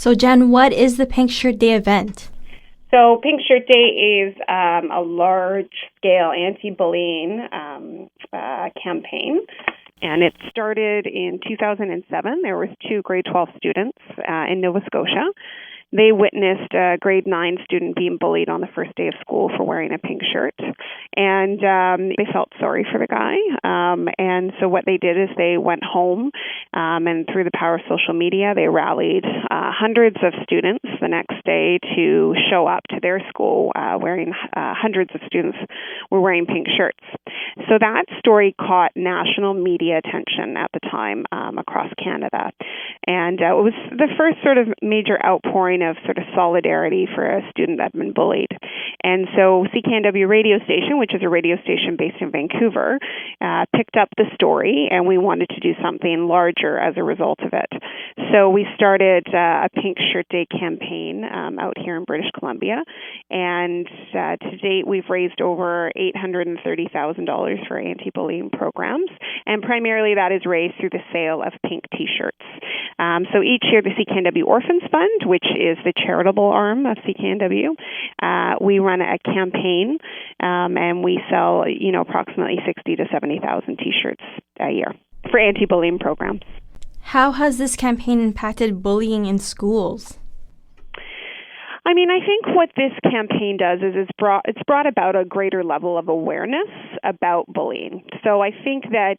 So, Jen, what is the Pink Shirt Day event? So Pink Shirt Day is a large-scale anti-bullying campaign, and it started in 2007. There was 2 grade 12 students in Nova Scotia. They witnessed a grade 9 student being bullied on the first day of school for wearing a pink shirt, and they felt sorry for the guy. And so what they did is they went home, and through the power of social media, they rallied hundreds of students the next day to show up to their school wearing hundreds of students were wearing pink shirts. So that story caught national media attention at the time across Canada, and it was the first sort of major outpouring of sort of solidarity for a student that had been bullied. And so CKNW radio station, which is a radio station based in Vancouver, picked up the story, and we wanted to do something larger as a result of it. So we started a Pink Shirt Day campaign out here in British Columbia, and to date we've raised over $830,000 for anti-bullying programs, and primarily that is raised through the sale of pink T-shirts. So each year the CKNW Orphan Fund, which is the charitable arm of CKNW, we run a campaign, and we sell, approximately 60 to 70,000 T-shirts a year for anti-bullying programs. How has this campaign impacted bullying in schools? I mean, I think what this campaign does is it's brought about a greater level of awareness about bullying. So I think that,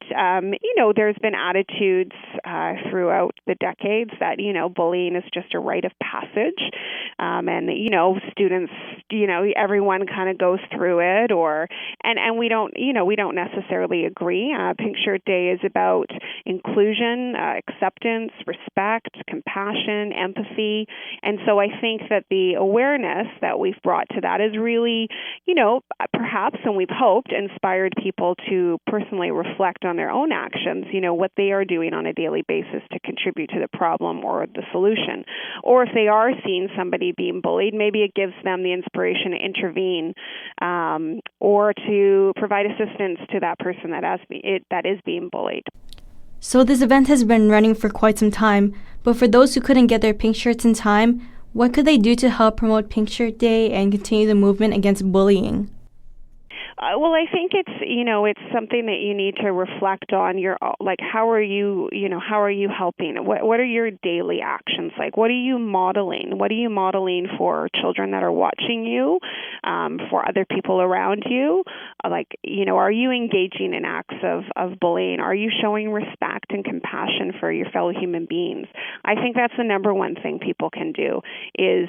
there's been attitudes throughout the decades that, bullying is just a rite of passage. And, students, everyone kind of goes through it and we don't necessarily agree. Pink Shirt Day is about inclusion, acceptance, respect, compassion, empathy. And so I think that the awareness that we've brought to that is really, perhaps, and we've hoped, inspired people to personally reflect on their own actions, what they are doing on a daily basis to contribute to the problem or the solution. Or if they are seeing somebody being bullied, maybe it gives them the inspiration to intervene or to provide assistance to that person that is being bullied. So this event has been running for quite some time, but for those who couldn't get their pink shirts in time, what could they do to help promote Pink Shirt Day and continue the movement against bullying? Well, I think it's something that you need to reflect on. How are you helping? What are your daily actions like? What are you modeling? What are you modeling for children that are watching you, for other people around you? Are you engaging in acts of bullying? Are you showing respect and compassion for your fellow human beings? I think that's the number one thing people can do is,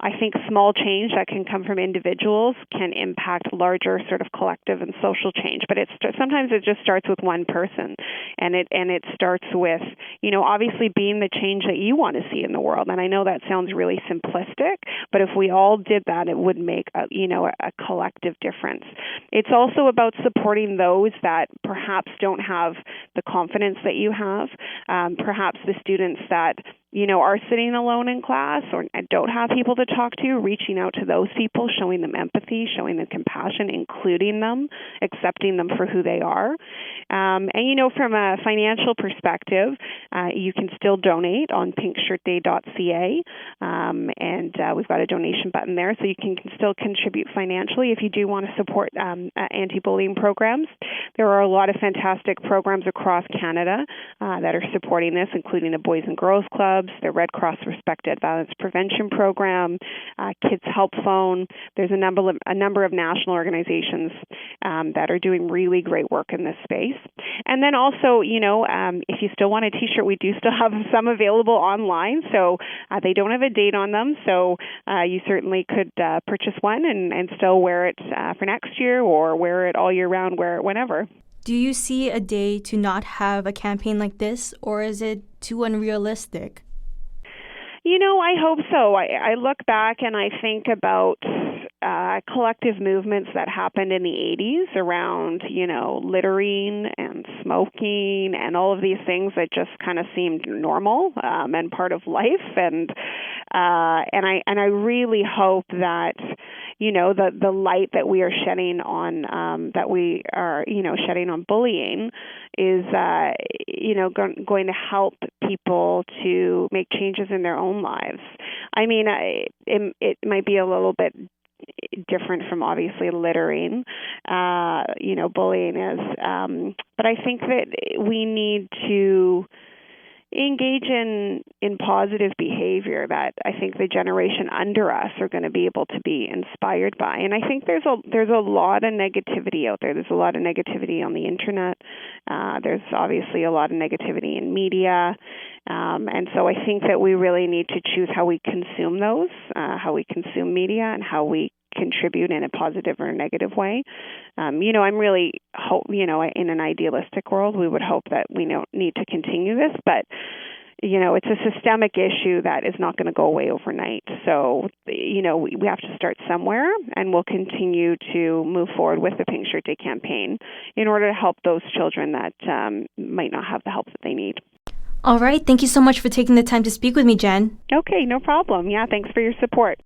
I think small change that can come from individuals can impact larger sort of collective and social change, but sometimes it just starts with one person, and it starts with obviously being the change that you want to see in the world. And I know that sounds really simplistic, but if we all did that, it would make a collective difference. It's also about supporting those that perhaps don't have the confidence that you have, perhaps the students that are sitting alone in class or don't have people to talk to, reaching out to those people, showing them empathy, showing them compassion, including them, accepting them for who they are. And from a financial perspective, you can still donate on pinkshirt.ca, and we've got a donation button there, so you can still contribute financially if you do want to support anti-bullying programs. There are a lot of fantastic programs across Canada that are supporting this, including the Boys and Girls Clubs, the Red Cross Respected Violence Prevention Program, Kids Help Phone. There's a number of national organizations that are doing really great work in this space. And then also, if you still want a T-shirt, we do still have some available online. So they don't have a date on them. So you certainly could purchase one and still wear it for next year or wear it all year round, wear it whenever. Do you see a day to not have a campaign like this, or is it too unrealistic? I hope so. I look back and I think about collective movements that happened in the 80s around, littering and smoking and all of these things that just kind of seemed normal and part of life. And I really hope that, the light that we are shedding on shedding on bullying is going to help people to make changes in their own lives. I mean, it might be a little bit different from obviously littering, bullying is, but I think that we need to engage in positive behavior that I think the generation under us are going to be able to be inspired by. And I think there's a lot of negativity out there. There's a lot of negativity on the internet. There's obviously a lot of negativity in media. And so I think that we really need to choose how we consume those, how we consume media, and how we contribute in a positive or negative way. I'm really in an idealistic world, we would hope that we don't need to continue this, but it's a systemic issue that is not going to go away overnight. So, we have to start somewhere, and we'll continue to move forward with the Pink Shirt Day campaign in order to help those children that might not have the help that they need. All right. Thank you so much for taking the time to speak with me, Jen. Okay, no problem. Yeah, thanks for your support.